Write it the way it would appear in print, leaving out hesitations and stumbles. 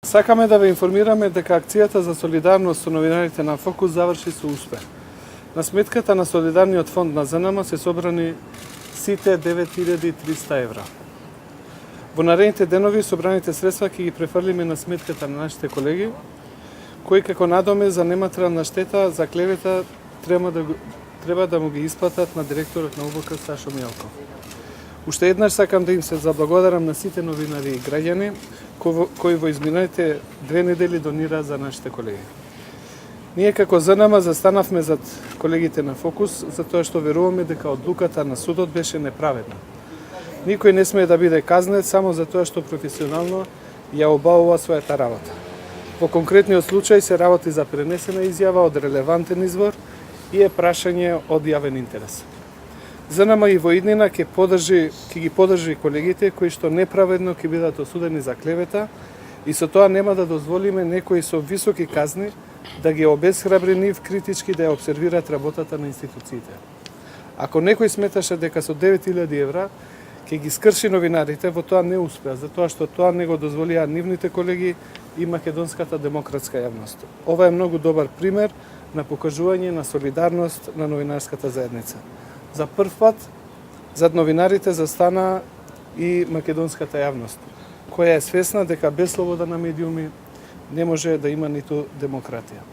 Сакаме да ве информираме дека акцијата за солидарност со новинарите на Фокус заврши со успех. На сметката на Солидарниот фонд на ЗНМ се собрани сите 9300 евра. Во наредните денови собраните средства ќе ги префрлиме на сметката на нашите колеги, кои како надоме за нематеријална штета за клевета треба да му ги исплатат на директорот на УБК Сашо Мијалков. Уште еднаш сакам да им се заблагодарам на сите новинари и граѓани кои во изминалите 2 недели донира за нашите колеги. Ние како ЗНМ застанавме зад колегите на Фокус, затоа што веруваме дека одлуката на судот беше неправедна. Никој не смее да биде казнет само затоа што професионално ја обавува својата работа. Во конкретниот случај се работи за пренесена изјава од релевантен извор и е прашање од јавен интерес. ЗНМ и во иднина ќе ги поддржи колегите кои што неправедно ќе бидат осудени за клевета и со тоа нема да дозволиме некои со високи казни да ги обесхрабри нив критички да ја обсервираат работата на институциите. Ако некој сметаше дека со 9000 евра ќе ги скрши новинарите, во тоа не успеа, затоа што тоа не го дозволија нивните колеги и македонската демократска јавност. Ова е многу добар пример на покажување на солидарност на новинарската заедница. За прв пат зад новинарите застана и македонската јавност, која е свесна дека без слобода на медиуми не може да има ниту демократија.